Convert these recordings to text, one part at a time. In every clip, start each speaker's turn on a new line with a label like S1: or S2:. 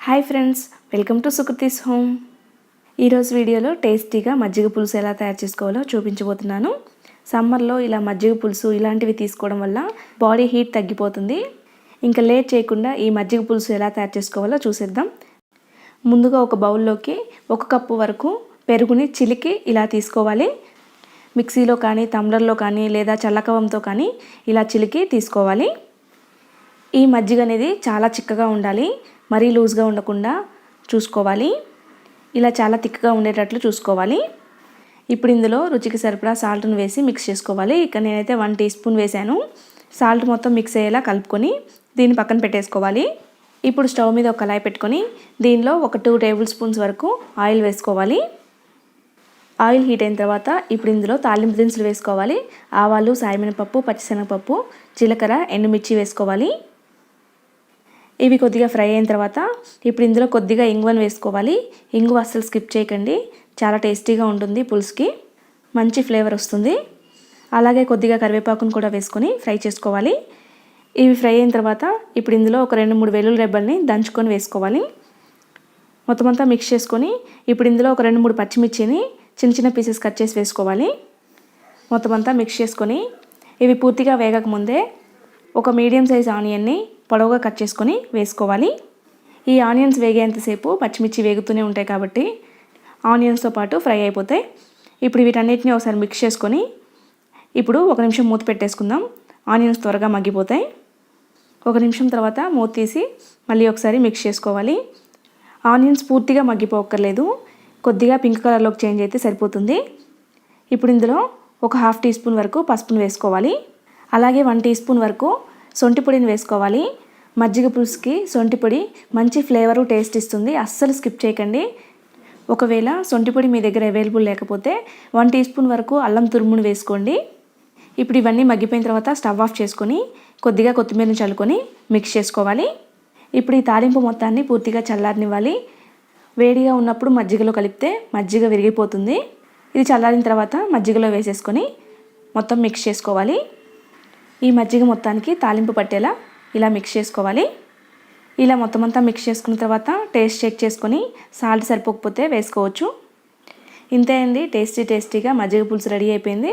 S1: Hi friends, welcome to Sukriti's home. ఈరోజు వీడియోలో టేస్టీగా మజ్జిగ పులుసు ఎలా తయారు చేసుకోవాలో చూపించబోతున్నాను. సమ్మర్లో ఇలా మజ్జిగ పులుసు ఇలాంటివి తీసుకోవడం వల్ల బాడీ హీట్ తగ్గిపోతుంది. ఇంకా లేట్ చేయకుండా ఈ మజ్జిగ పులుసు ఎలా తయారు చేసుకోవాలో చూసేద్దాం. ముందుగా ఒక బౌల్లోకి 1 కప్పు వరకు పెరుగుని చిలికి ఇలా తీసుకోవాలి. మిక్సీలో కానీ టంబ్లర్లో కానీ లేదా చల్లకవంతో కానీ ఇలా చిలికి తీసుకోవాలి. ఈ మజ్జిగ అనేది చాలా చిక్కగా ఉండాలి, మరీ లూజ్గా ఉండకుండా చూసుకోవాలి. ఇలా చాలా థిక్గా ఉండేటట్లు చూసుకోవాలి. ఇప్పుడు ఇందులో రుచికి సరిపడా సాల్ట్ను వేసి మిక్స్ చేసుకోవాలి. ఇక్కడ నేనైతే 1 టీ స్పూన్ వేసాను. సాల్ట్ మొత్తం మిక్స్ అయ్యేలా కలుపుకొని దీన్ని పక్కన పెట్టేసుకోవాలి. ఇప్పుడు స్టవ్ మీద ఒక కళాయి పెట్టుకొని దీనిలో ఒక 2 టేబుల్ స్పూన్స్ వరకు ఆయిల్ వేసుకోవాలి. ఆయిల్ హీట్ అయిన తర్వాత ఇప్పుడు ఇందులో తాలింపు దినుసులు వేసుకోవాలి. ఆవాలు, సాయమినపప్పు, పచ్చిశనగపప్పు, జీలకర్ర, ఎండుమిర్చి వేసుకోవాలి. ఇవి కొద్దిగా ఫ్రై అయిన తర్వాత ఇప్పుడు ఇందులో కొద్దిగా ఇంగువను వేసుకోవాలి. ఇంగువ అస్సలు స్కిప్ చేయకండి, చాలా టేస్టీగా ఉంటుంది, పులుసుకి మంచి ఫ్లేవర్ వస్తుంది. అలాగే కొద్దిగా కరివేపాకును కూడా వేసుకొని ఫ్రై చేసుకోవాలి. ఇవి ఫ్రై అయిన తర్వాత ఇప్పుడు ఇందులో ఒక 2-3 వెల్లుల్లి రెబ్బల్ని దంచుకొని వేసుకోవాలి. మొత్తం అంతా మిక్స్ చేసుకొని ఇప్పుడు ఇందులో ఒక 2-3 పచ్చిమిర్చిని చిన్న చిన్న పీసెస్ కట్ చేసి వేసుకోవాలి. మొత్తం అంతా మిక్స్ చేసుకొని ఇవి పూర్తిగా వేగక ముందే ఒక మీడియం సైజ్ ఆనియన్ని పొడవుగా కట్ చేసుకొని వేసుకోవాలి. ఈ ఆనియన్స్ వేగేంతసేపు పచ్చిమిర్చి వేగుతూనే ఉంటాయి కాబట్టి ఆనియన్స్తో పాటు ఫ్రై అయిపోతాయి. ఇప్పుడు వీటన్నిటిని ఒకసారి మిక్స్ చేసుకొని ఇప్పుడు 1 నిమిషం మూత పెట్టేసుకుందాం. ఆనియన్స్ త్వరగా మగ్గిపోతాయి. 1 నిమిషం తర్వాత మూత తీసి మళ్ళీ ఒకసారి మిక్స్ చేసుకోవాలి. ఆనియన్స్ పూర్తిగా మగ్గిపోక్కర్లేదు, కొద్దిగా పింక్ కలర్లోకి చేంజ్ అయితే సరిపోతుంది. ఇప్పుడు ఇందులో ఒక 1/2 టీ స్పూన్ వరకు పసుపును వేసుకోవాలి. అలాగే 1 టీ స్పూన్ వరకు సొంటి పొడిని వేసుకోవాలి. మజ్జిగ పులుసుకి సొంటి పొడి మంచి ఫ్లేవరు, టేస్ట్ ఇస్తుంది, అస్సలు స్కిప్ చేయకండి. ఒకవేళ సొంటి పొడి మీ దగ్గర అవైలబుల్ లేకపోతే 1 టీ స్పూన్ వరకు అల్లం తురుమును వేసుకోండి. ఇప్పుడు ఇవన్నీ మగ్గిపోయిన తర్వాత స్టవ్ ఆఫ్ చేసుకొని కొద్దిగా కొత్తిమీరని చల్లుకొని మిక్స్ చేసుకోవాలి. ఇప్పుడు ఈ తాలింపు మొత్తాన్ని పూర్తిగా చల్లారనివ్వాలి. వేడిగా ఉన్నప్పుడు మజ్జిగలో కలిపితే మజ్జిగ విరిగిపోతుంది. ఇది చల్లారిన తర్వాత మజ్జిగలో వేసేసుకొని మొత్తం మిక్స్ చేసుకోవాలి. ఈ మజ్జిగ మొత్తానికి తాలింపు పట్టేలా ఇలా మిక్స్ చేసుకోవాలి. ఇలా మొత్తం అంతా మిక్స్ చేసుకున్న తర్వాత టేస్ట్ చెక్ చేసుకొని సాల్ట్ సరిపోకపోతే వేసుకోవచ్చు. ఇంతే అండి, టేస్టీగా మజ్జిగ పులుసు రెడీ అయిపోయింది.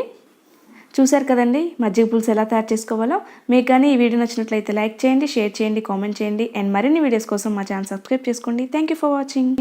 S1: చూశారు కదండి మజ్జిగ పులుసు ఎలా తయారు చేసుకోవాలో. మీకు కానీ ఈ వీడియో నచ్చినట్లయితే లైక్ చేయండి, షేర్ చేయండి, కామెంట్ చేయండి. అండ్ మరిన్ని వీడియోస్ కోసం మా ఛానల్ సబ్స్క్రైబ్ చేసుకోండి. Thank you for watching.